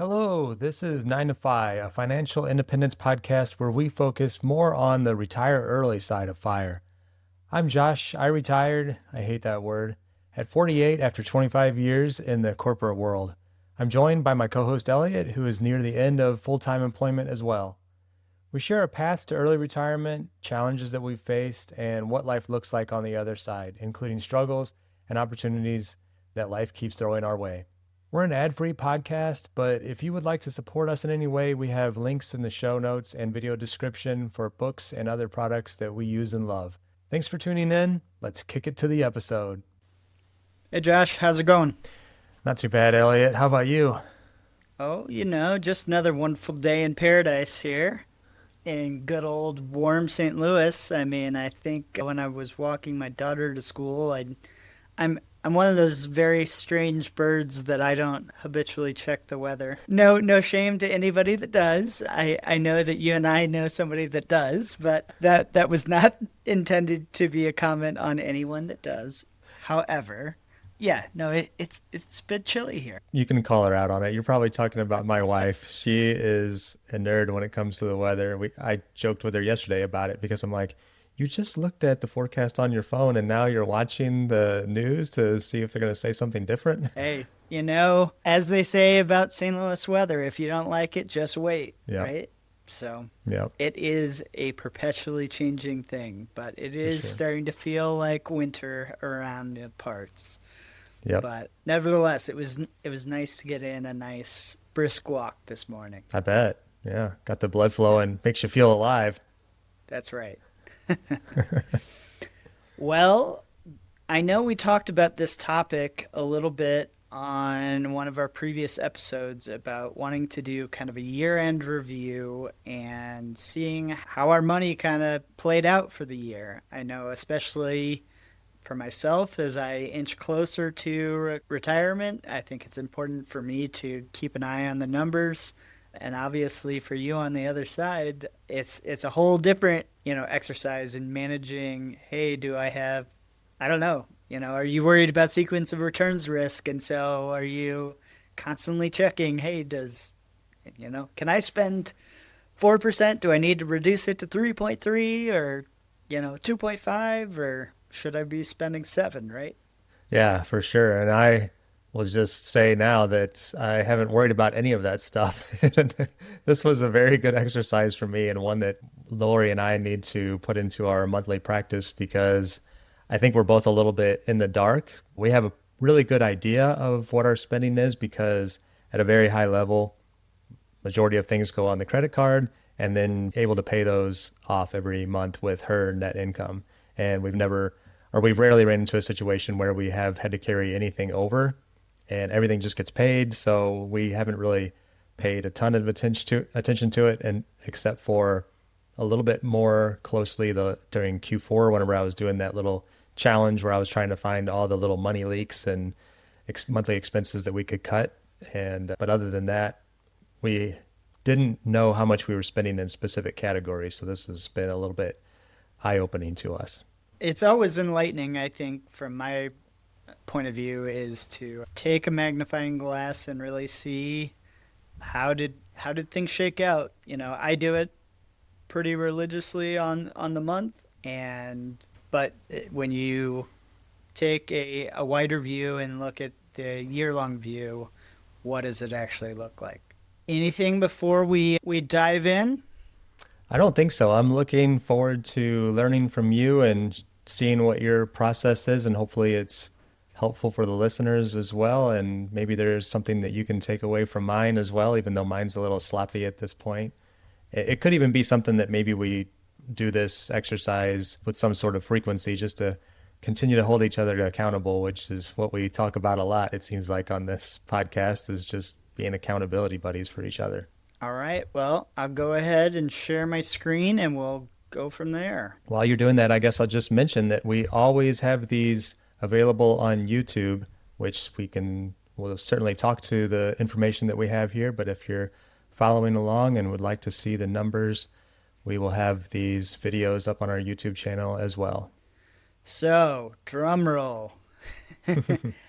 Hello, this is 9 to 5, a financial independence podcast where we focus more on the retire early side of FIRE. I'm Josh. I retired, I hate that word, at 48 after 25 years in the corporate world. I'm joined by my co-host Elliot, who is near the end of full-time employment as well. We share our paths to early retirement, challenges that we've faced, and what life looks like on the other side, including struggles and opportunities that life keeps throwing our way. We're an ad-free podcast, but if you would like to support us in any way, we have links in the show notes and video description for books and other products that we use and love. Thanks for tuning in. Let's kick it to the episode. Hey Josh, how's it going? Not too bad, Elliot. How about you? Oh, just another wonderful day in paradise here in good old warm St. Louis. I think when I was walking my daughter to school, I'm one of those very strange birds that I don't habitually check the weather. No shame to anybody that does. I know that you and I know somebody that does, but that was not intended to be a comment on anyone that does. However, it's a bit chilly here. You can call her out on it. You're probably talking about my wife. She is a nerd when it comes to the weather. I joked with her yesterday about it because I'm like, you just looked at the forecast on your phone and now you're watching the news to see if they're going to say something different. Hey, as they say about St. Louis weather, if you don't like it, just wait, right? So It is a perpetually changing thing, but it is starting to feel like winter around the parts. Yep. But nevertheless, it was nice to get in a nice brisk walk this morning. I bet. Yeah. Got the blood flowing. Makes you feel alive. That's right. Well, I know we talked about this topic a little bit on one of our previous episodes about wanting to do kind of a year-end review and seeing how our money kind of played out for the year. I know especially for myself, as I inch closer to retirement, I think it's important for me to keep an eye on the numbers. And obviously for you on the other side, it's a whole different, exercise in managing, hey, do I have, I don't know, are you worried about sequence of returns risk? And so are you constantly checking, hey, can I spend 4%? Do I need to reduce it to 3.3 or, 2.5 or should I be spending 7, right? Yeah, for sure. And I will just say now that I haven't worried about any of that stuff. This was a very good exercise for me and one that Lori and I need to put into our monthly practice because I think we're both a little bit in the dark. We have a really good idea of what our spending is because at a very high level, majority of things go on the credit card and then able to pay those off every month with her net income. And we've rarely ran into a situation where we have had to carry anything over and everything just gets paid. So we haven't really paid a ton of attention to it, and except for a little bit more closely during Q4, whenever I was doing that little challenge where I was trying to find all the little money leaks and monthly expenses that we could cut. But other than that, we didn't know how much we were spending in specific categories. So this has been a little bit eye-opening to us. It's always enlightening, I think, from my point of view, is to take a magnifying glass and really see how did things shake out. I do it pretty religiously on the month, but when you take a wider view and look at the year-long view, what does it actually look like? Anything before we dive in? I don't think so. I'm looking forward to learning from you and seeing what your process is, and hopefully it's helpful for the listeners as well. And maybe there's something that you can take away from mine as well, even though mine's a little sloppy at this point. It could even be something that maybe we do this exercise with some sort of frequency just to continue to hold each other accountable, which is what we talk about a lot, it seems like, on this podcast, is just being accountability buddies for each other. All right. Well, I'll go ahead and share my screen and we'll go from there. While you're doing that, I guess I'll just mention that we always have these available on YouTube, which we'll certainly talk to the information that we have here. But if you're following along and would like to see the numbers, we will have these videos up on our YouTube channel as well. So, drum roll.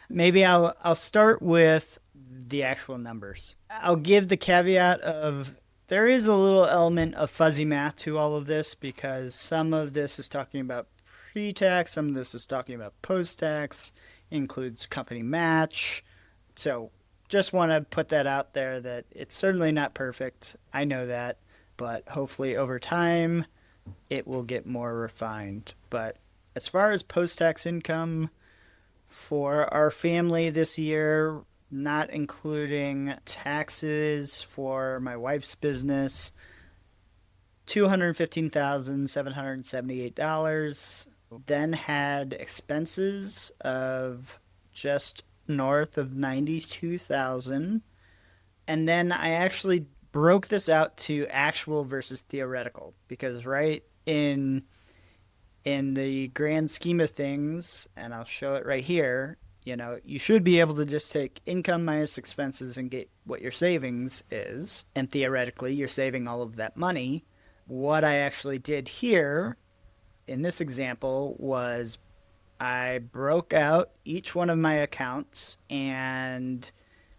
Maybe I'll start with the actual numbers. I'll give the caveat of there is a little element of fuzzy math to all of this, because some of this is talking about pre-tax, some of this is talking about post-tax, includes company match. So just want to put that out there that it's certainly not perfect. I know that, but hopefully over time it will get more refined. But as far as post-tax income for our family this year, not including taxes for my wife's business, $215,778. Then had expenses of just north of 92,000. And then I actually broke this out to actual versus theoretical, because right in the grand scheme of things, and I'll show it right here, you should be able to just take income minus expenses and get what your savings is. And theoretically, you're saving all of that money. What I actually did here in this example was I broke out each one of my accounts and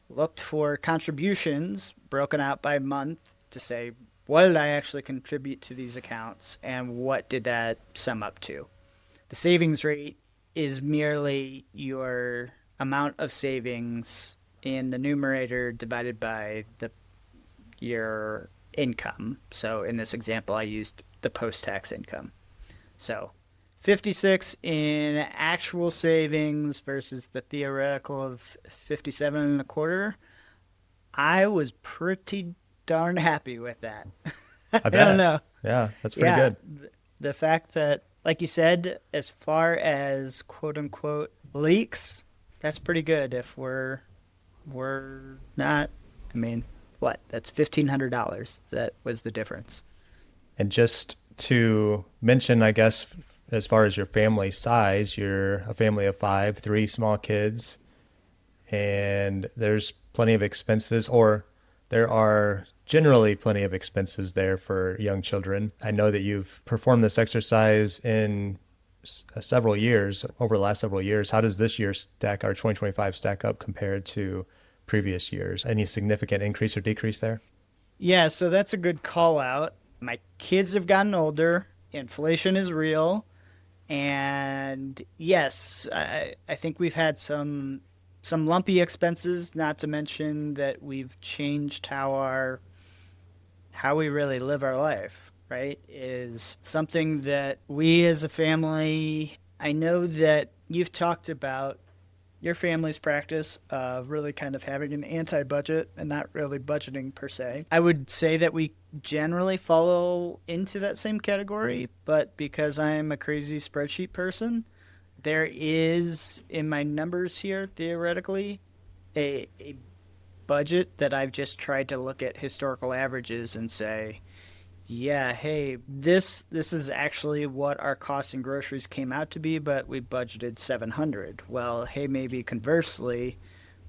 looked for contributions broken out by month to say, what did I actually contribute to these accounts and what did that sum up to? The savings rate is merely your amount of savings in the numerator divided by your income. So in this example, I used the post-tax income. So 56 in actual savings versus the theoretical of 57 and a quarter. I was pretty darn happy with that. I bet. don't know. Yeah, that's pretty good. The fact that, like you said, as far as quote unquote leaks, that's pretty good. If we're not, what? That's $1,500. That was the difference. And just to mention, I guess, as far as your family size, you're a family of 5, 3 small kids, and there's plenty of expenses, or there are generally plenty of expenses there for young children. I know that you've performed this exercise in several years, over the last several years. How does this year stack, our 2025 stack up compared to previous years? Any significant increase or decrease there? Yeah, so that's a good call out. My kids have gotten older. Inflation is real. And yes, I think we've had some lumpy expenses, not to mention that we've changed how we really live our life, right? Is something that we as a family, I know that you've talked about your family's practice of really kind of having an anti-budget and not really budgeting per se. I would say that we generally follow into that same category, but because I'm a crazy spreadsheet person, there is, in my numbers here, theoretically, a budget that I've just tried to look at historical averages and say, yeah, hey, this is actually what our costs in groceries came out to be, but we budgeted $700. Well, hey, maybe conversely,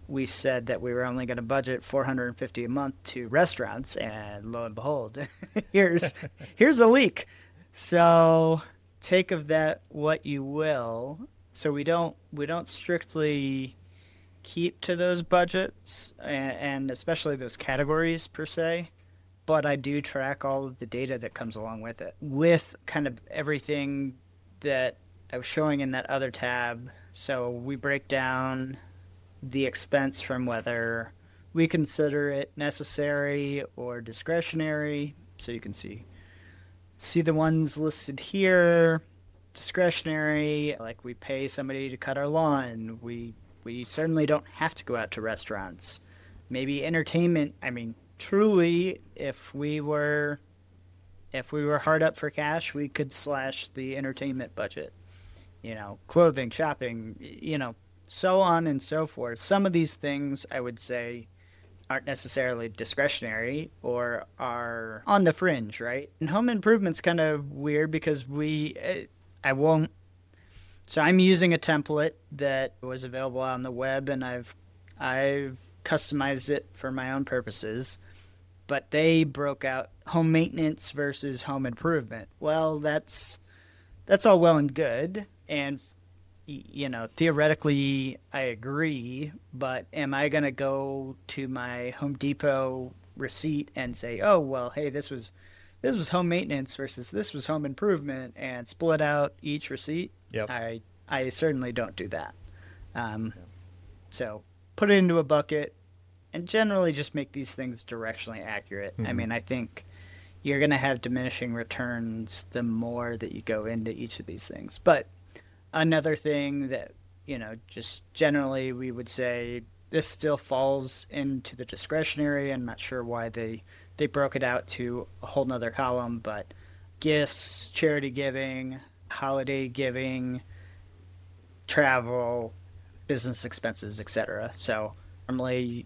we said that we were only going to budget $450 a month to restaurants, and lo and behold, here's a leak. So take of that what you will. So we don't strictly keep to those budgets and especially those categories per se, but I do track all of the data that comes along with it, with kind of everything that I was showing in that other tab. So we break down the expense from whether we consider it necessary or discretionary. So you can see the ones listed here. Discretionary, like we pay somebody to cut our lawn. We certainly don't have to go out to restaurants. Maybe entertainment. Truly, if we were hard up for cash, we could slash the entertainment budget. Clothing, shopping, so on and so forth. Some of these things I would say aren't necessarily discretionary or are on the fringe, right? And home improvement's kind of weird because so I'm using a template that was available on the web, and I've customized it for my own purposes. But they broke out home maintenance versus home improvement. Well, that's all well and good. And theoretically I agree, but am I going to go to my Home Depot receipt and say, oh, well, hey, this was home maintenance versus this was home improvement and split out each receipt? Yep. I certainly don't do that. So put it into a bucket and generally just make these things directionally accurate. I mean, I think you're going to have diminishing returns the more that you go into each of these things. But another thing that, just generally we would say this still falls into the discretionary. I'm not sure why they broke it out to a whole nother column, but gifts, charity giving, holiday giving, travel, business expenses, etc. So normally,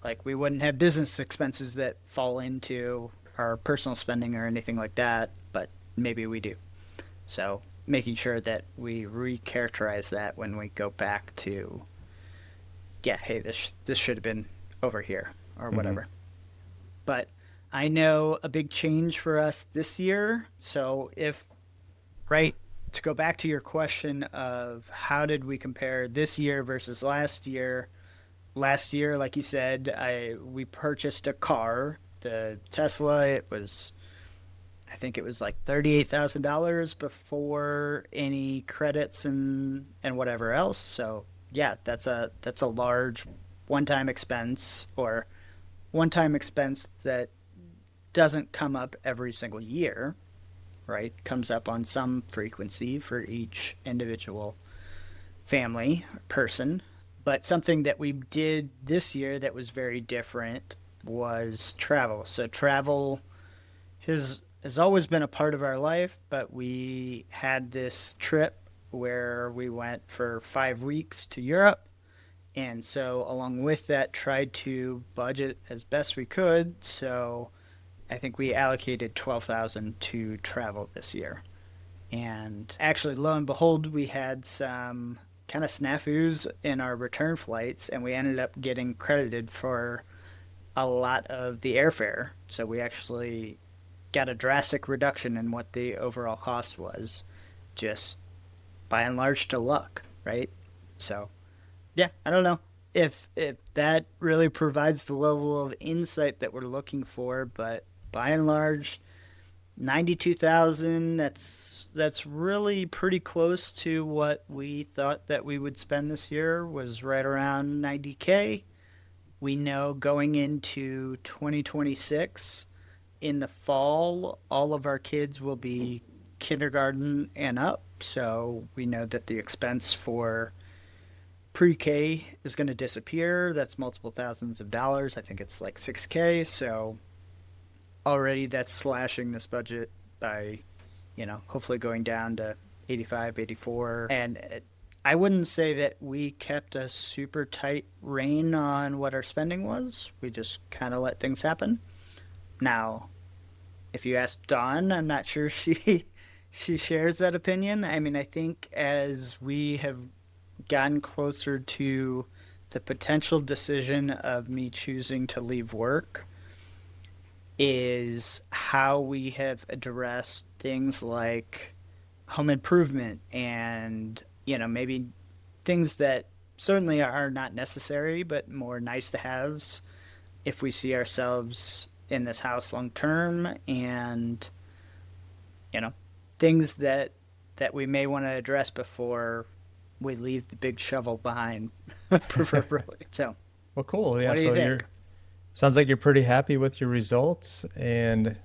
like, we wouldn't have business expenses that fall into our personal spending or anything like that, but maybe we do. So making sure that we recharacterize that when we go back to, hey, this should have been over here or whatever. But I know a big change for us this year. So to go back to your question of how did we compare this year versus last year, like you said, we purchased a car, the Tesla. I think it was like $38,000 before any credits and whatever else. So yeah, that's a large one-time expense, or one-time expense that doesn't come up every single year, right? Comes up on some frequency for each individual family person. But something that we did this year that was very different was travel. So travel has always been a part of our life, but we had this trip where we went for 5 weeks to Europe. And so along with that, tried to budget as best we could. So I think we allocated $12,000 to travel this year. And actually, lo and behold, we had some kind of snafus in our return flights, and we ended up getting credited for a lot of the airfare. So we actually got a drastic reduction in what the overall cost was, just by and large to luck, right? So yeah, I don't know if that really provides the level of insight that we're looking for, but by and large, 92,000, that's really pretty close to what we thought that we would spend this year, was right around 90K. We know going into 2026, in the fall, all of our kids will be kindergarten and up, so we know that the expense for pre-K is going to disappear. That's multiple thousands of dollars. I think it's like 6K, so already that's slashing this budget by, hopefully going down to 85, 84. And I wouldn't say that we kept a super tight rein on what our spending was. We just kind of let things happen. Now, if you ask Dawn, I'm not sure she shares that opinion. I mean, I think as we have gotten closer to the potential decision of me choosing to leave work, is how we have addressed things like home improvement and, maybe things that certainly are not necessary, but more nice to haves if we see ourselves in this house long term, and, things that we may want to address before we leave the big shovel behind, preferably. So, well, cool. Yeah. What do you think? Sounds like you're pretty happy with your results, and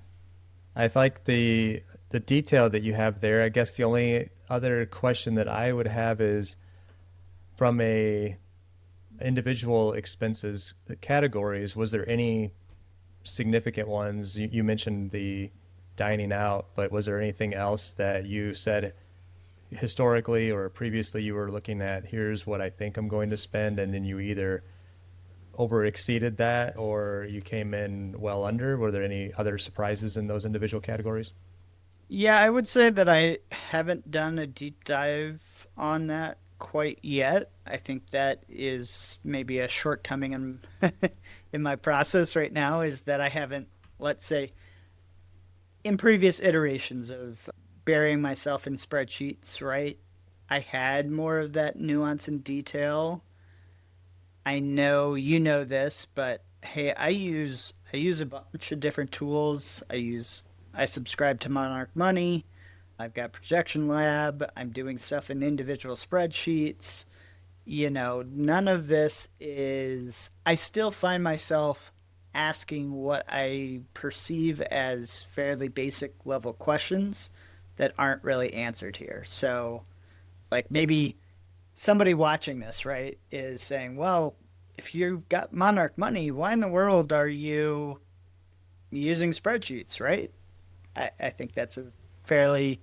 I like the detail that you have there. I guess the only other question that I would have is, from a individual expenses categories, was there any significant ones? You mentioned the dining out, but was there anything else that you said historically or previously you were looking at, here's what I think I'm going to spend, and then you either over exceeded that or you came in well under? Were there any other surprises in those individual categories? Yeah, I would say that I haven't done a deep dive on that quite yet. I think that is maybe a shortcoming in in my process right now, is that I haven't, let's say, in previous iterations of burying myself in spreadsheets, right? I had more of that nuance and detail. I know you know this, but hey, I use a bunch of different tools. I subscribe to Monarch Money. I've got Projection Lab. I'm doing stuff in individual spreadsheets. None of this is. I still find myself asking what I perceive as fairly basic level questions that aren't really answered here. So, like maybe somebody watching this, right, is saying, well, if you've got Monarch Money, why in the world are you using spreadsheets, right? I think that's a fairly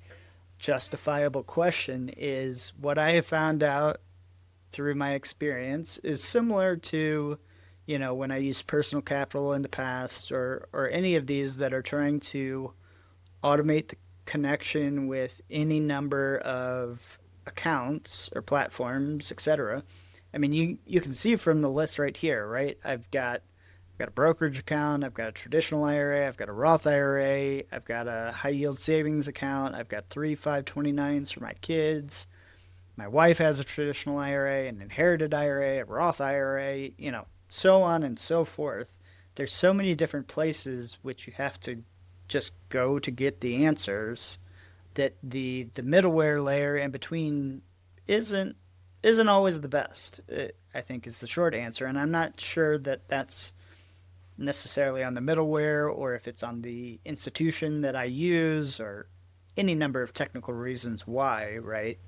justifiable question. Is what I have found out through my experience is similar to, when I used personal capital in the past or any of these that are trying to automate the connection with any number of accounts or platforms, etc. I mean, you can see from the list right here, right? I've got a brokerage account, I've got a traditional IRA, I've got a Roth IRA, I've got a high yield savings account, I've got 529s for my kids. My wife has a traditional IRA, an inherited IRA, a Roth IRA, so on and so forth. There's so many different places which you have to just go to get the answers that the middleware layer in between isn't always the best. I think is the short answer, and I'm not sure that that's necessarily on the middleware or if it's on the institution that I use or any number of technical reasons why, right?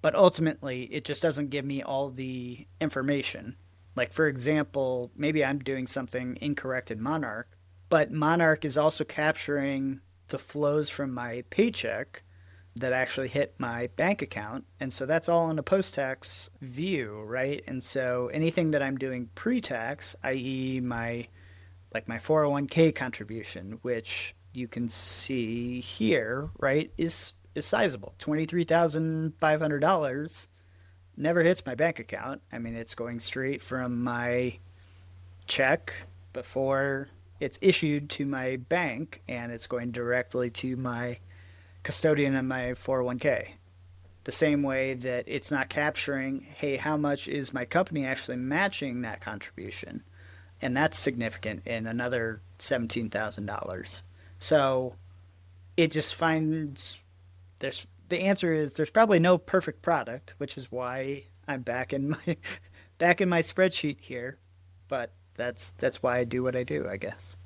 But ultimately, it just doesn't give me all the information. Like, for example, maybe I'm doing something incorrect in Monarch, but Monarch is also capturing the flows from my paycheck that actually hit my bank account. And so that's all in a post-tax view, right? And so anything that I'm doing pre-tax, i.e. my 401k contribution, which you can see here, right, is sizable. $23,500 never hits my bank account. I mean, it's going straight from my check before it's issued to my bank, and it's going directly to my custodian of my 401k. The same way that it's not capturing, hey, how much is my company actually matching that contribution? And that's significant in another $17,000. So it just finds the answer is there's probably no perfect product, which is why I'm back in my spreadsheet here. But that's why I do what I do, I guess.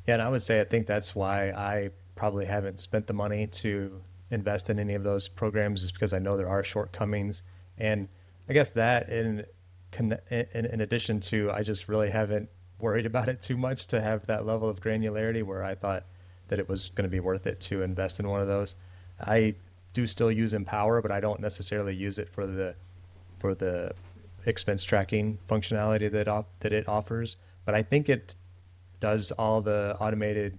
Yeah, and I would say I think that's why I probably haven't spent the money to invest in any of those programs, is because I know there are shortcomings. And I guess that in addition to, I just really haven't worried about it too much to have that level of granularity where I thought that it was going to be worth it to invest in one of those. I do still use Empower, but I don't necessarily use it for the expense tracking functionality that it offers. But I think it does all the automated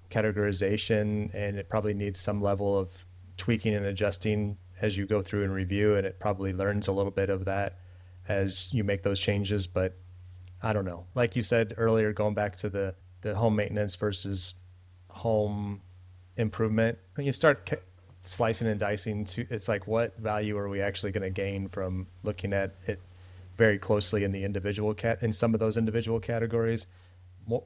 categorization, and it probably needs some level of tweaking and adjusting as you go through and review, and it probably learns a little bit of that as you make those changes. But I don't know. Like you said earlier, going back to the home maintenance versus home improvement, when you start slicing and dicing, it's like, what value are we actually going to gain from looking at it very closely in the individual in some of those individual categories?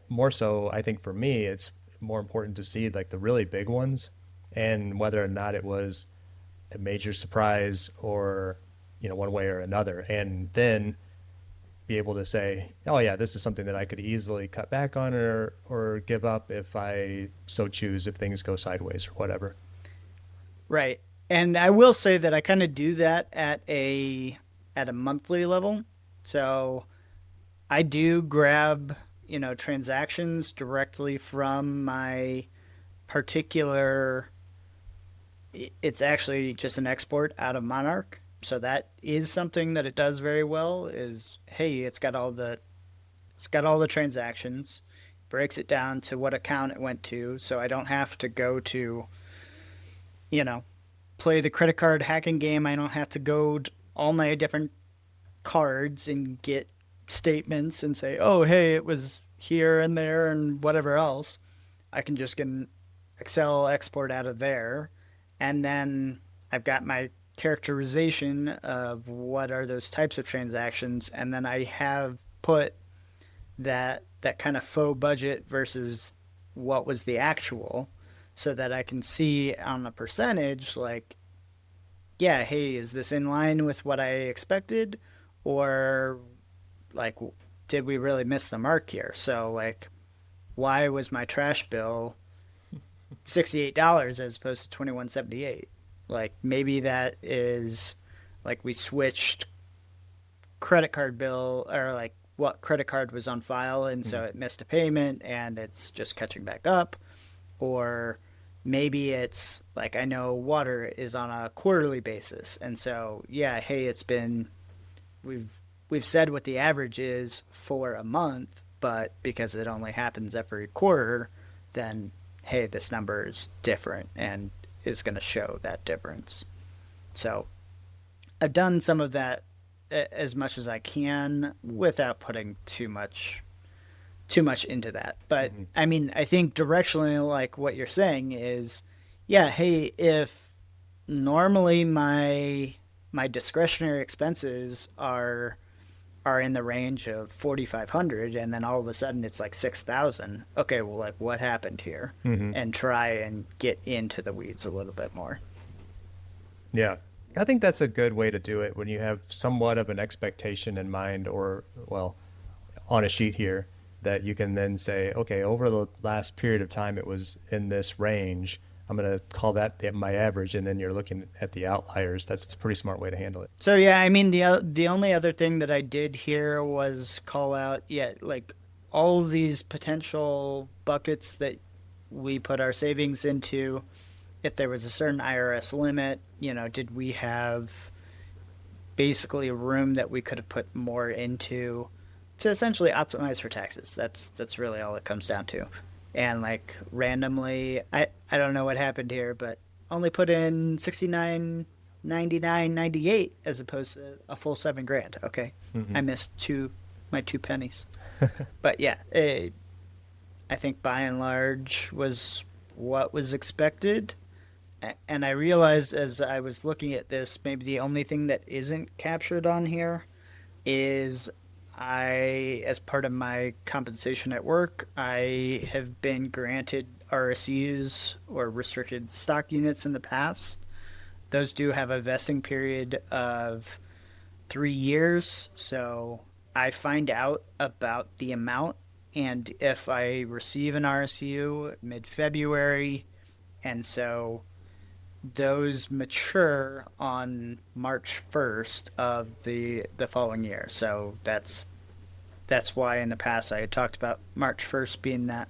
More so, I think for me, it's more important to see like the really big ones and whether or not it was a major surprise or, one way or another, and then be able to say, oh yeah, this is something that I could easily cut back on or give up if I so choose, if things go sideways or whatever. Right. And I will say that I kind of do that at a monthly level. So I do grab, transactions directly from my particular, it's actually just an export out of Monarch. So that is something that it does very well is, hey, it's got all the transactions, breaks it down to what account it went to. So I don't have to go to, play the credit card hacking game. I don't have to go to all my different cards and get statements and say, oh, hey, it was here and there and whatever else. I can just get an Excel export out of there. And then I've got my characterization of what are those types of transactions, and then I have put that kind of faux budget versus what was the actual, so that I can see on a percentage, like, yeah, hey, is this in line with what I expected, or like, did we really miss the mark here? So like, why was my trash bill $68 as opposed to $21.78? Like, maybe that is like we switched credit card bill, or like what credit card was on file, and so it missed a payment and it's just catching back up. Or maybe it's like, I know water is on a quarterly basis, and so yeah, hey, it's been, we've said what the average is for a month, but because it only happens every quarter, then hey, this number is different and is going to show that difference. So I've done some of that as much as I can without putting too much into that. But I mean, I think directionally, like what you're saying is, yeah, hey, if normally my discretionary expenses are in the range of 4,500, and then all of a sudden it's like 6,000. Okay, well, like, what happened here? And try and get into the weeds a little bit more. Yeah. I think that's a good way to do it when you have somewhat of an expectation in mind, or, well, on a sheet here, that you can then say, okay, over the last period of time, it was in this range. I'm going to call that my average, and then you're looking at the outliers. That's a pretty smart way to handle it. So yeah, I mean, the only other thing that I did here was call out, like all of these potential buckets that we put our savings into. If there was a certain IRS limit, did we have basically a room that we could have put more into to essentially optimize for taxes? That's really all it comes down to. And like randomly, I don't know what happened here, but only put in 69.99.98 as opposed to a full $7,000. Okay, I missed my 2 pennies, but yeah, I think by and large was what was expected. And I realized as I was looking at this, maybe the only thing that isn't captured on here is, as part of my compensation at work, I have been granted RSUs, or restricted stock units, in the past. Those do have a vesting period of 3 years, so I find out about the amount, and if I receive an RSU mid-February, and so those mature on March 1st of the following year. So that's why in the past I had talked about March 1st being that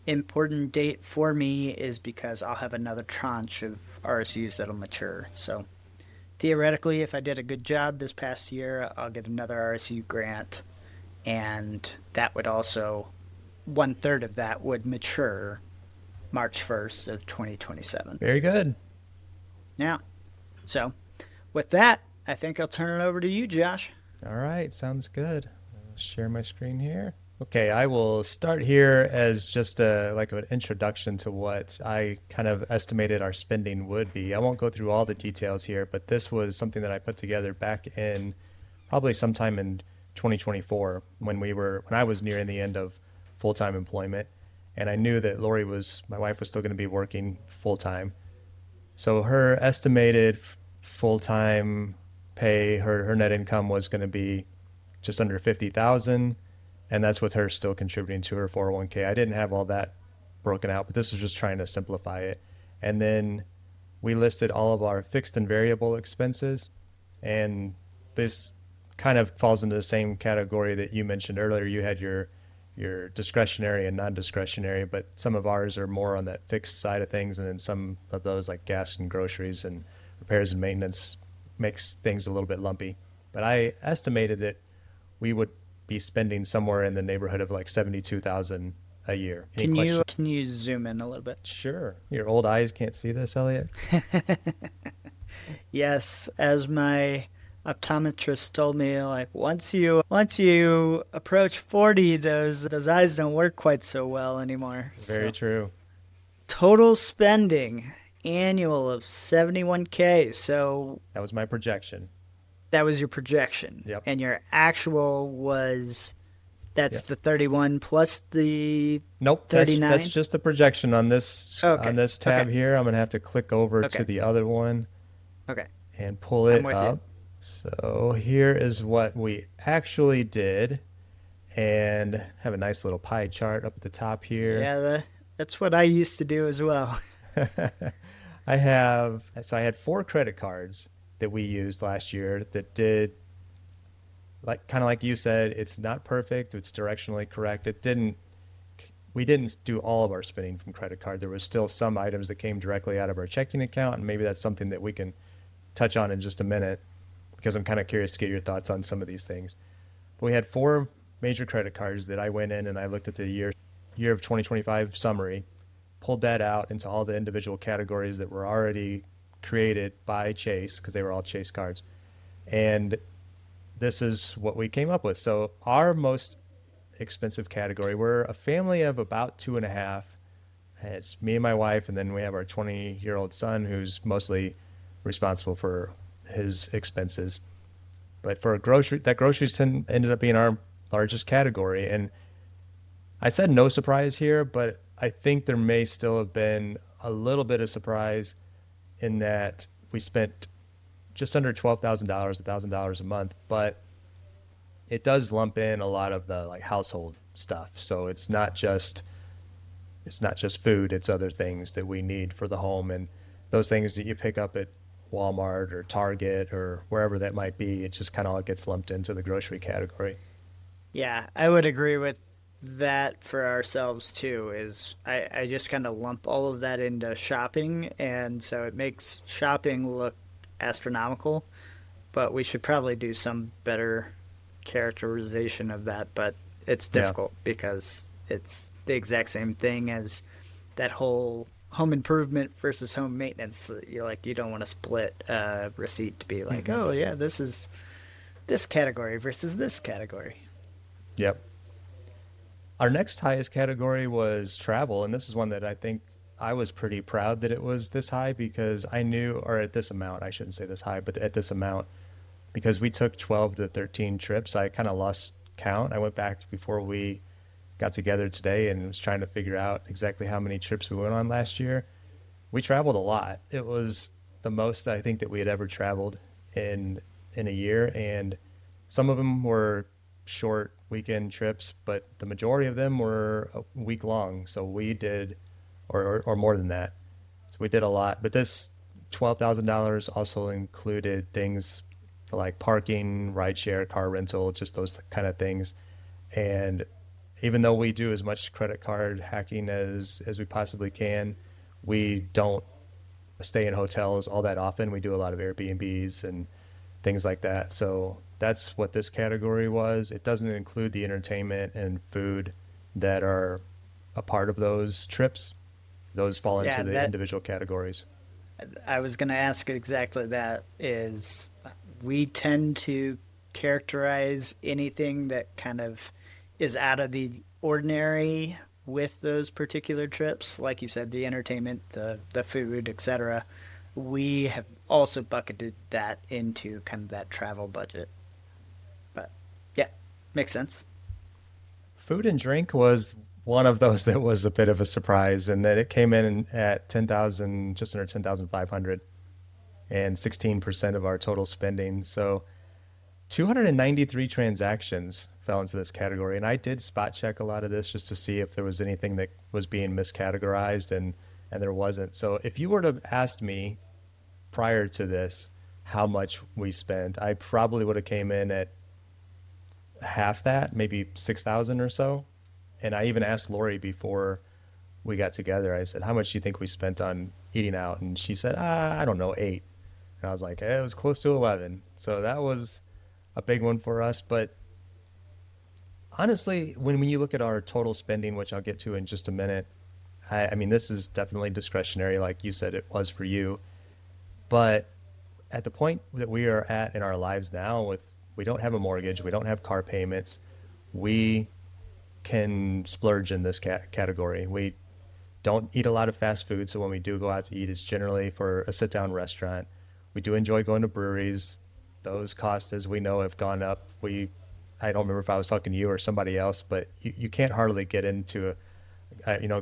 important date for me, is because I'll have another tranche of RSUs that'll mature. So theoretically, if I did a good job this past year, I'll get another RSU grant, and that would also, 1/3 of that would mature March 1st of 2027. Very good. Yeah. So with that, I think I'll turn it over to you, Josh. All right. Sounds good. I'll share my screen here. Okay. I will start here as just like an introduction to what I kind of estimated our spending would be. I won't go through all the details here, but this was something that I put together back in probably sometime in 2024 when I was nearing the end of full-time employment, and I knew that my wife was still going to be working full-time. So her estimated full-time pay, her net income was going to be just under $50,000, and that's with her still contributing to her 401k. I didn't have all that broken out, but this was just trying to simplify it. And then we listed all of our fixed and variable expenses, and this kind of falls into the same category that you mentioned earlier. You had your discretionary and non-discretionary, but some of ours are more on that fixed side of things, and then some of those, like gas and groceries and repairs and maintenance, makes things a little bit lumpy. But I estimated that we would be spending somewhere in the neighborhood of like $72,000 a year. Can you zoom in a little bit? Sure. Your old eyes can't see this, Elliot. Yes, as my optometrist told me, like, once you approach 40, those eyes don't work quite so well anymore. Very true. Total spending annual of 71K. So That was my projection. that was your projection. Yep. And your actual was, that's Yep. the 31 plus the Nope, 39? that's just the projection on this Okay. on this tab Okay. here. I'm gonna have to click over Okay. to the other one Okay. and pull I'm it with up. you. So here is what we actually did, and have a nice little pie chart up at the top here. Yeah, that's what I used to do as well. I had 4 credit cards that we used last year that did, like, kind of like you said, it's not perfect, it's directionally correct. We didn't do all of our spending from credit card. There was still some items that came directly out of our checking account, and maybe that's something that we can touch on in just a minute, because I'm kind of curious to get your thoughts on some of these things. But we had 4 major credit cards that I went in and I looked at the year of 2025 summary, pulled that out into all the individual categories that were already created by Chase, because they were all Chase cards. And this is what we came up with. So our most expensive category, we're a family of about 2.5. It's me and my wife, and then we have our 20-year-old son who's mostly responsible for his expenses. But for groceries ended up being our largest category. And I said no surprise here, but I think there may still have been a little bit of surprise in that we spent just under $12,000, $1,000 a month, but it does lump in a lot of the like household stuff. So it's not just food, it's other things that we need for the home, and those things that you pick up at Walmart or Target or wherever that might be, it just kind of all gets lumped into the grocery category. Yeah, I would agree with that for ourselves too. Is I just kind of lump all of that into shopping, and so it makes shopping look astronomical, but we should probably do some better characterization of that. But it's Yeah. difficult because it's the exact same thing as that whole home improvement versus home maintenance. You don't want to split a receipt to be like, oh yeah, this is this category versus this category. Yep. Our next highest category was travel, and this is one that I think I was pretty proud that it was this high, because I knew, or at this amount, I shouldn't say this high, but at this amount, because we took 12 to 13 trips, I kind of lost count. I went back before we got together today and was trying to figure out exactly how many trips we went on last year. We traveled a lot. It was the most I think that we had ever traveled in a year, and some of them were short weekend trips, but the majority of them were a week long. So we did, or more than that. So we did a lot. But this $12,000 also included things like parking, rideshare, car rental, just those kind of things. And even though we do as much credit card hacking as we possibly can, we don't stay in hotels all that often. We do a lot of Airbnbs and things like that. So that's what this category was. It doesn't include the entertainment and food that are a part of those trips. Those fall into Yeah, the that individual categories. I was going to ask exactly that. Is we tend to characterize anything that kind of is out of the ordinary with those particular trips, like you said, the entertainment, the food, etc. We have also bucketed that into kind of that travel budget. But yeah, makes sense. Food and drink was one of those that was a bit of a surprise, and that it came in at 10,000, just under 10,500, and 16% of our total spending. So 293 transactions fell into this category, and I did spot check a lot of this just to see if there was anything that was being miscategorized, and there wasn't. So if you were to have asked me prior to this how much we spent, I probably would have came in at half that, maybe 6,000 or so. And I even asked Lori before we got together, I said, how much do you think we spent on eating out? And she said, I don't know, 8. And I was like, it was close to 11. So that was a big one for us. But honestly, when you look at our total spending, which I'll get to in just a minute, I mean, this is definitely discretionary, like you said it was for you. But at the point that we are at in our lives now, we don't have a mortgage, we don't have car payments, we can splurge in this category. We don't eat a lot of fast food. So when we do go out to eat, it's generally for a sit down restaurant. We do enjoy going to breweries. Those costs, as we know, have gone up. I don't remember if I was talking to you or somebody else, but you can't hardly get into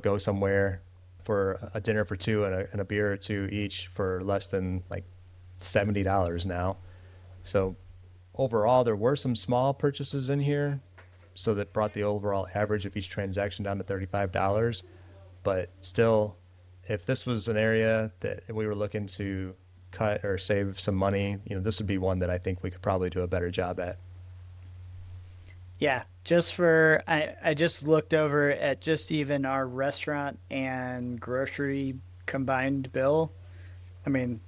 go somewhere for a dinner for two and a beer or two each for less than like $70 now. So overall, there were some small purchases in here, so that brought the overall average of each transaction down to $35. But still, if this was an area that we were looking to cut or save some money, this would be one that I think we could probably do a better job at. Yeah, I just looked over at just even our restaurant and grocery combined bill. I mean,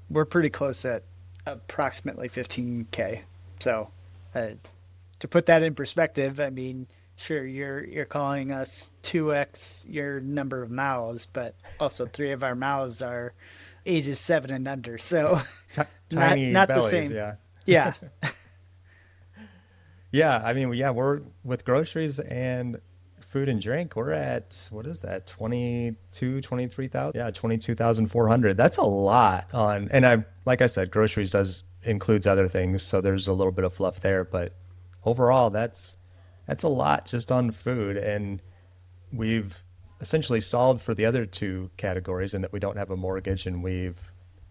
we're pretty close at approximately 15K. So, to put that in perspective, I mean, sure, you're calling us 2x your number of mouths, but also 3 of our mouths are ages 7 and under. So, tiny not bellies, the same. Yeah. Yeah. Yeah, I mean, we're with groceries and food and drink, we're at, what is that, 23,000? Yeah, 22,400. That's a lot and like I said, groceries includes other things, so there's a little bit of fluff there, but overall, that's a lot just on food, and we've essentially solved for the other two categories in that we don't have a mortgage and we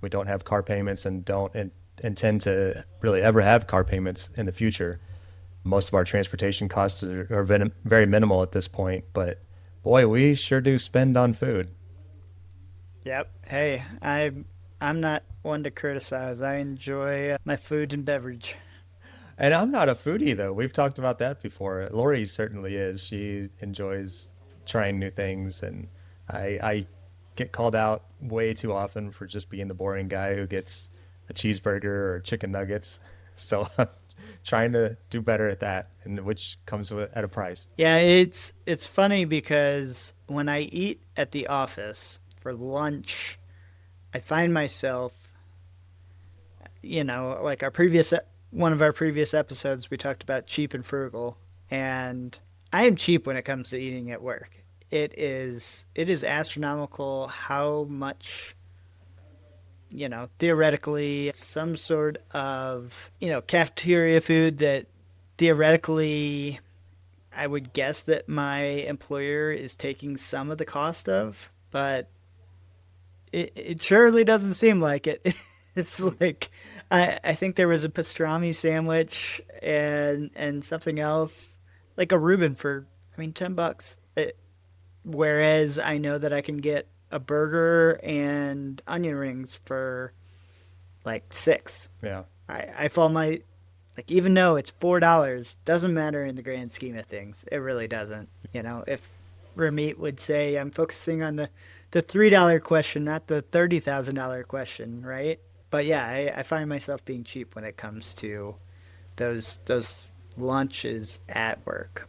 don't have car payments and don't intend to really ever have car payments in the future. Most of our transportation costs are very minimal at this point, but boy, we sure do spend on food. Yep. Hey, I'm not one to criticize. I enjoy my food and beverage. And I'm not a foodie, though. We've talked about that before. Lori certainly is. She enjoys trying new things, and I get called out way too often for just being the boring guy who gets a cheeseburger or chicken nuggets. So I'm trying to do better at that, and which comes at a price. Yeah, it's funny because when I eat at the office for lunch, I find myself, like one of our previous episodes, we talked about cheap and frugal, and I am cheap when it comes to eating at work. It is astronomical how much, theoretically some sort of, cafeteria food that theoretically I would guess that my employer is taking some of the cost of, but it surely doesn't seem like it. It's like, I think there was a pastrami sandwich and something else, like a Reuben for, $10. Whereas I know that I can get a burger and onion rings for like $6. Yeah. I fall even though it's $4, doesn't matter in the grand scheme of things. It really doesn't. If Ramit would say, I'm focusing on the $3 question, not the $30,000 question, right? But yeah, I find myself being cheap when it comes to those lunches at work.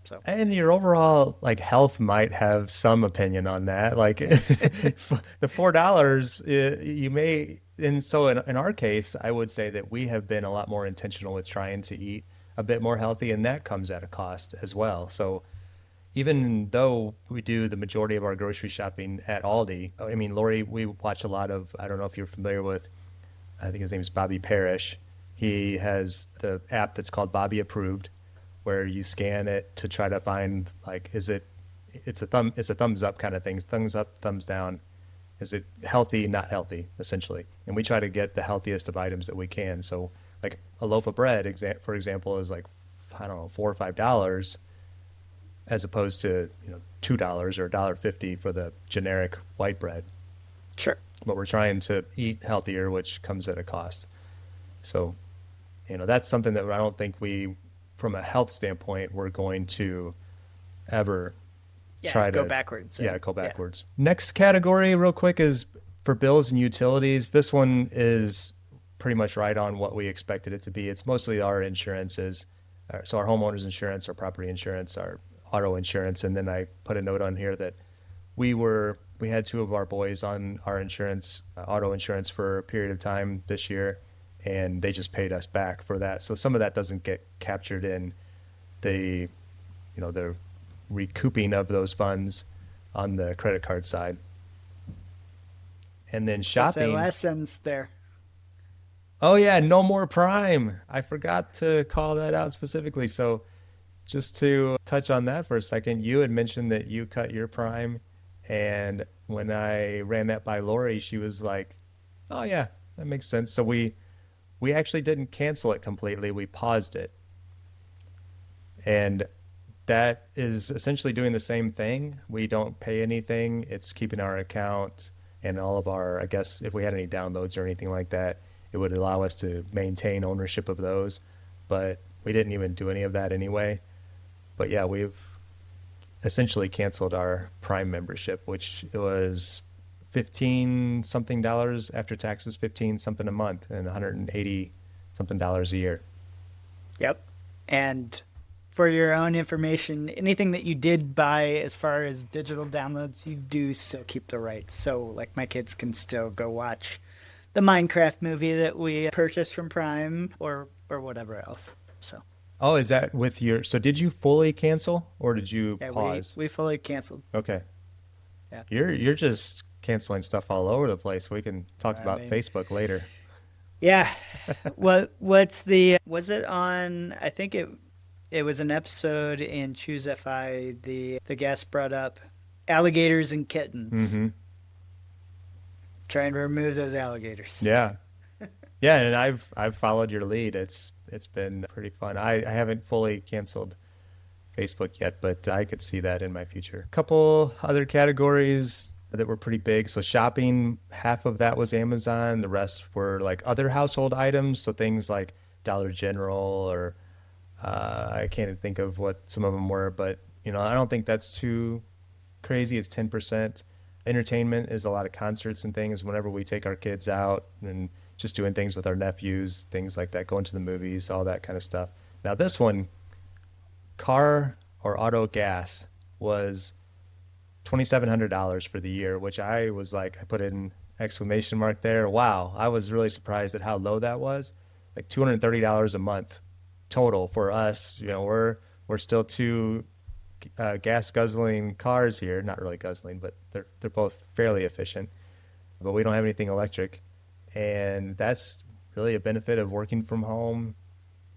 So. And your overall health might have some opinion on that. Like the $4, you may, and so in our case, I would say that we have been a lot more intentional with trying to eat a bit more healthy, and that comes at a cost as well. So even though we do the majority of our grocery shopping at Aldi, I mean, Lori, we watch a lot of, I don't know if you're familiar with, I think his name is Bobby Parrish. He has the app that's called Bobby Approved, where you scan it to try to find it's a thumbs up kind of thing, thumbs up, thumbs down. Is it healthy, not healthy, essentially? And we try to get the healthiest of items that we can. So like a loaf of bread, for example, is $4 or $5, as opposed to $2 or $1.50 for the generic white bread. Sure. But we're trying to eat healthier, which comes at a cost. So, that's something that I don't think from a health standpoint, we're going to ever try to go backwards. Yeah, go backwards. Yeah. Next category real quick is for bills and utilities. This one is pretty much right on what we expected it to be. It's mostly our insurances. So our homeowners insurance, our property insurance, our auto insurance. And then I put a note on here that we had 2 of our boys on our insurance, auto insurance, for a period of time this year, and they just paid us back for that. So some of that doesn't get captured in the recouping of those funds on the credit card side. And then What's that shopping. last sentence there? Oh yeah, no more Prime. I forgot to call that out specifically. So just to touch on that for a second, you had mentioned that you cut your Prime, and when I ran that by Lori, she was like, "Oh yeah, that makes sense." So we actually didn't cancel it completely. We paused it. And that is essentially doing the same thing. We don't pay anything. It's keeping our account and all of our, I guess, if we had any downloads or anything like that, it would allow us to maintain ownership of those. But we didn't even do any of that anyway. But yeah, we've essentially canceled our Prime membership, which was 15 something dollars after taxes, 15 something a month, and 180 something dollars a year. Yep. And for your own information, anything that you did buy as far as digital downloads, you do still keep the rights. So like my kids can still go watch the Minecraft movie that we purchased from Prime or whatever else. So Oh, is that with your, so did you fully cancel or did you yeah, pause? we fully canceled. Okay. Yeah. You're just canceling stuff all over the place. We can talk I about mean, Facebook later. yeah. Was it on, I think it was an episode in Choose FI, the guest brought up alligators and kittens. Hmm. Trying to remove those alligators. Yeah. Yeah, and I've followed your lead. It's been pretty fun. I haven't fully canceled Facebook yet, but I could see that in my future. A couple other categories that were pretty big. So shopping, half of that was Amazon. The rest were like other household items. So things like Dollar General or I can't even think of what some of them were, but I don't think that's too crazy. It's 10%. Entertainment is a lot of concerts and things whenever we take our kids out and just doing things with our nephews, things like that, going to the movies, all that kind of stuff. Now this one, car or auto gas, was $2,700 for the year, which I was like, I put an exclamation mark there. Wow. I was really surprised at how low that was. Like $230 a month total for us. We're still two gas guzzling cars here. Not really guzzling, but they're both fairly efficient. But we don't have anything electric. And that's really a benefit of working from home,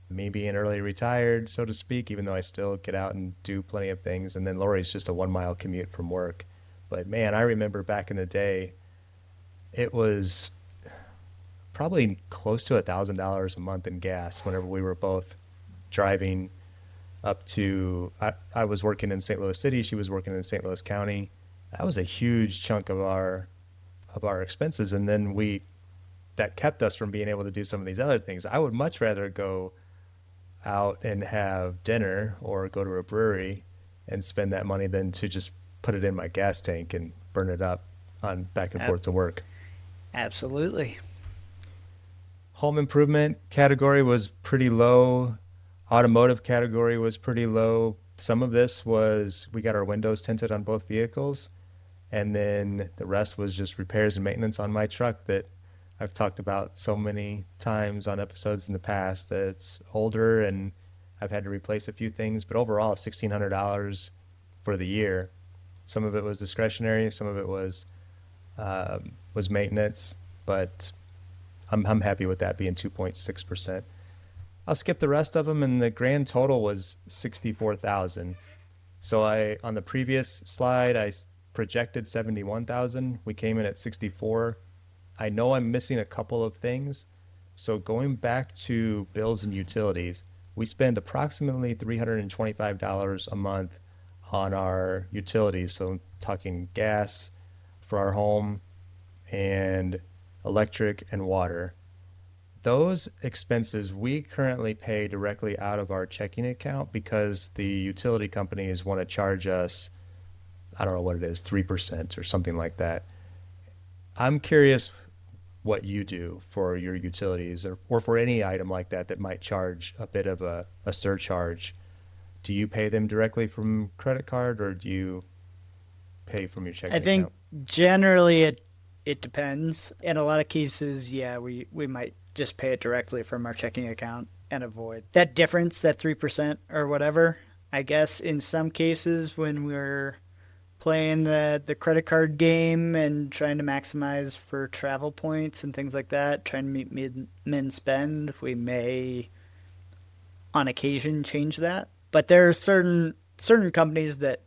me being early retired, so to speak, even though I still get out and do plenty of things. And then Lori's just a 1 mile commute from work. But man, I remember back in the day, it was probably close to $1,000 a month in gas whenever we were both driving up to, I was working in St. Louis City, she was working in St. Louis County. That was a huge chunk of our expenses. And then that kept us from being able to do some of these other things. I would much rather go out and have dinner or go to a brewery and spend that money than to just put it in my gas tank and burn it up on back and forth to work. Absolutely. Home improvement category was pretty low. Automotive category was pretty low. Some of this was, we got our windows tinted on both vehicles. And then the rest was just repairs and maintenance on my truck that I've talked about so many times on episodes in the past that it's older and I've had to replace a few things, but overall $1,600 for the year. Some of it was discretionary, some of it was maintenance, but I'm happy with that being 2.6%. I'll skip the rest of them, and the grand total was $64,000. So on the previous slide I projected $71,000. We came in at $64,000. I know I'm missing a couple of things. So going back to bills and utilities, we spend approximately $325 a month on our utilities. So I'm talking gas for our home and electric and water. Those expenses we currently pay directly out of our checking account because the utility companies want to charge us, I don't know what it is, 3% or something like that. I'm curious what you do for your utilities or for any item like that might charge a bit of a surcharge. Do you pay them directly from credit card or do you pay from your checking I think account? generally it depends. In a lot of cases, yeah, we might just pay it directly from our checking account and avoid that difference, that 3% or whatever. I guess in some cases when we're playing the credit card game and trying to maximize for travel points and things like that, trying to meet min spend, we may on occasion change that. But there are certain companies that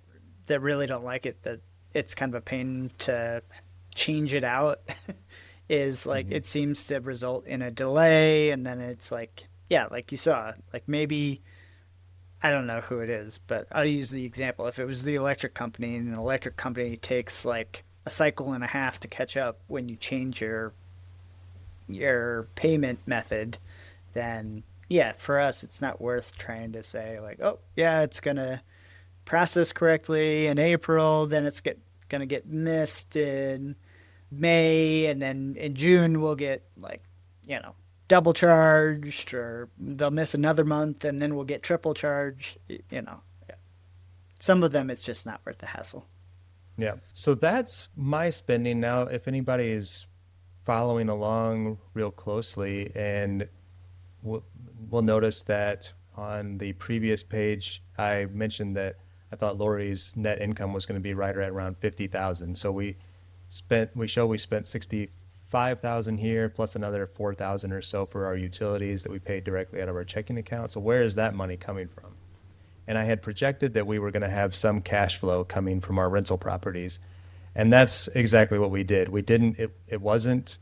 really don't like it, that it's kind of a pain to change it out. Is like it seems to result in a delay, and then it's like, yeah, like you saw, like maybe I don't know who it is, but I'll use the example. If it was the electric company, and an electric company takes like a cycle and a half to catch up when you change your payment method, then yeah, for us, it's not worth trying to say like, oh yeah, it's gonna process correctly in April, then it's gonna get missed in May, and then in June we'll get like, double charged, or they'll miss another month and then we'll get triple charged. Yeah. Some of them it's just not worth the hassle. Yeah. So that's my spending now. If anybody is following along real closely, and we'll notice that on the previous page, I mentioned that I thought Lori's net income was going to be right around 50,000. So we spent 65,000 here, plus another 4,000 or so for our utilities that we paid directly out of our checking account. So where is that money coming from? And I had projected that we were going to have some cash flow coming from our rental properties. And that's exactly what we did. It wasn't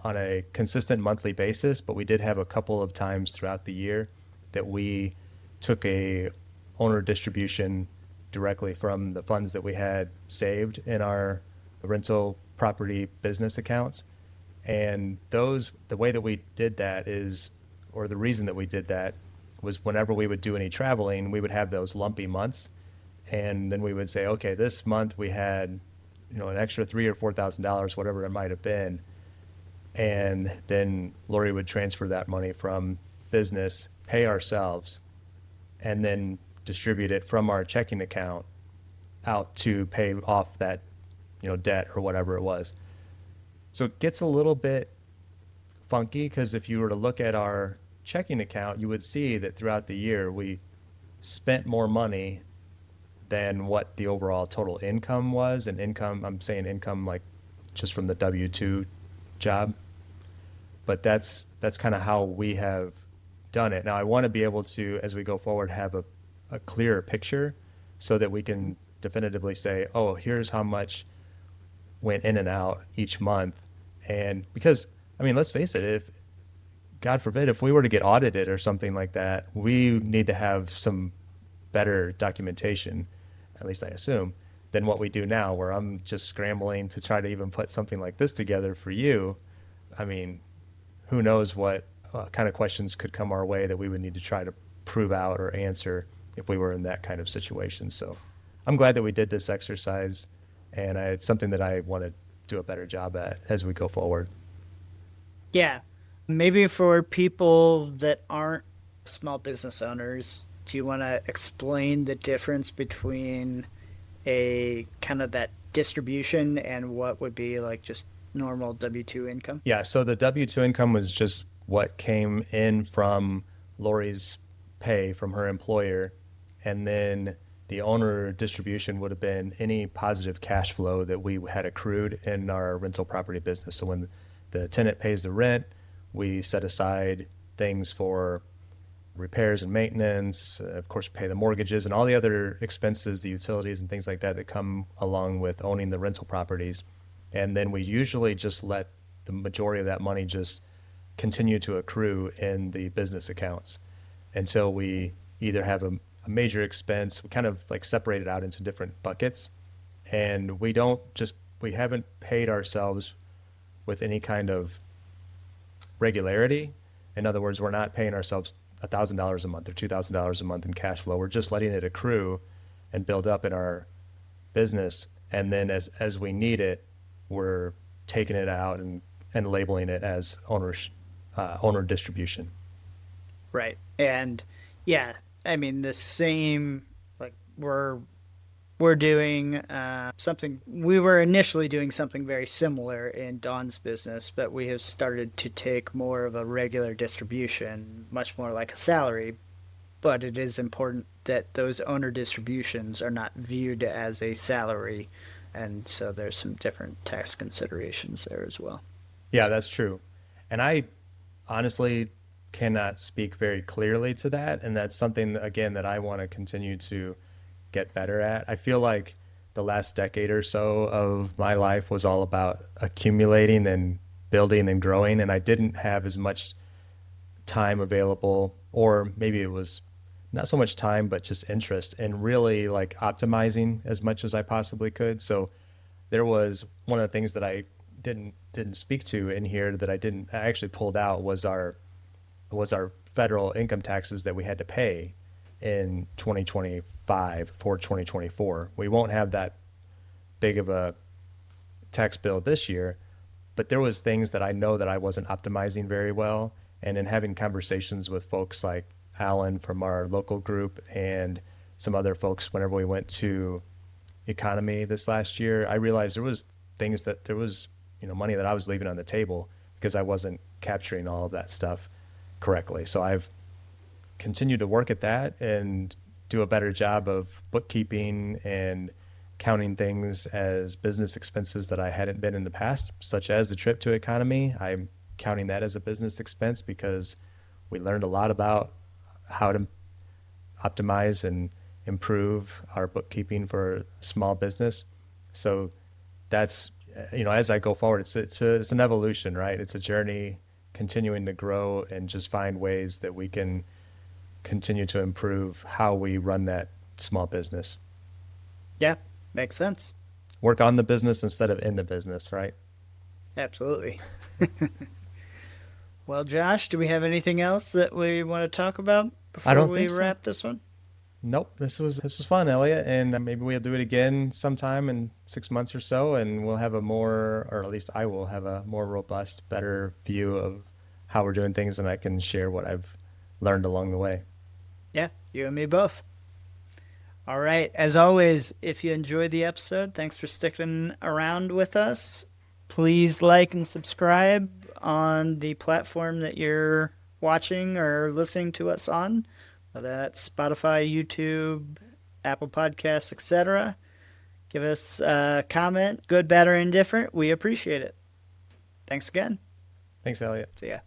on a consistent monthly basis, but we did have a couple of times throughout the year that we took a owner distribution directly from the funds that we had saved in our rental property business accounts. And the way that we did that or the reason that we did that was whenever we would do any traveling, we would have those lumpy months. And then we would say, okay, this month we had, an extra $3,000 or $4,000, whatever it might have been. And then Lori would transfer that money from business, pay ourselves, and then distribute it from our checking account out to pay off that, debt or whatever it was. So it gets a little bit funky, because if you were to look at our checking account, you would see that throughout the year we spent more money than what the overall total income was. And income, I'm saying income like just from the W-2 job. But that's kind of how we have done it. Now I want to be able to, as we go forward, have a clearer picture so that we can definitively say, oh, here's how much went in and out each month. And because, let's face it, if God forbid, if we were to get audited or something like that, we need to have some better documentation, at least I assume, than what we do now, where I'm just scrambling to try to even put something like this together for you. Who knows what kind of questions could come our way that we would need to try to prove out or answer if we were in that kind of situation. So I'm glad that we did this exercise, and it's something that I want to do a better job at as we go forward. Yeah. Maybe for people that aren't small business owners, do you want to explain the difference between a kind of that distribution and what would be like just normal W-2 income? Yeah, so the W-2 income was just what came in from Lori's pay from her employer, and then the owner distribution would have been any positive cash flow that we had accrued in our rental property business. So when the tenant pays the rent, we set aside things for repairs and maintenance, of course, pay the mortgages and all the other expenses, the utilities and things like that that come along with owning the rental properties. And then we usually just let the majority of that money just continue to accrue in the business accounts until we either have a major expense. We kind of like separate it out into different buckets, and we haven't paid ourselves with any kind of regularity. In other words, we're not paying ourselves $1,000 a month or $2,000 a month in cash flow. We're just letting it accrue and build up in our business, and then as we need it, we're taking it out and labeling it as owner distribution. Right. And yeah, the same, like we're doing something, we were initially doing something very similar in Dawn's business, but we have started to take more of a regular distribution, much more like a salary, but it is important that those owner distributions are not viewed as a salary, and so there's some different tax considerations there as well. Yeah, that's true. And I honestly cannot speak very clearly to that. And that's something, again, that I want to continue to get better at. I feel like the last decade or so of my life was all about accumulating and building and growing. And I didn't have as much time available, or maybe it was not so much time, but just interest in really like optimizing as much as I possibly could. So there was one of the things that I didn't speak to in here that I actually pulled out was our federal income taxes that we had to pay in 2025 for 2024. We won't have that big of a tax bill this year, but there was things that I know that I wasn't optimizing very well. And in having conversations with folks like Alan from our local group and some other folks whenever we went to economy this last year, I realized there was money that I was leaving on the table because I wasn't capturing all of that stuff correctly. So I've continued to work at that and do a better job of bookkeeping and counting things as business expenses that I hadn't been in the past, such as the trip to economy. I'm counting that as a business expense because we learned a lot about how to optimize and improve our bookkeeping for small business. So that's, as I go forward, it's an evolution, right? It's a journey, continuing to grow and just find ways that we can continue to improve how we run that small business. Yeah, makes sense. Work on the business instead of in the business, right? Absolutely. Well, Josh, do we have anything else that we want to talk about before we wrap this one? Nope. This was fun, Elliot, and maybe we'll do it again sometime in 6 months or so, and we'll have or at least I will have a more robust, better view of how we're doing things, and I can share what I've learned along the way. Yeah, you and me both. All right. As always, if you enjoyed the episode, thanks for sticking around with us. Please like and subscribe on the platform that you're watching or listening to us on. Whether that's Spotify, YouTube, Apple Podcasts, etc. Give us a comment, good, bad, or indifferent. We appreciate it. Thanks again. Thanks, Elliot. See ya.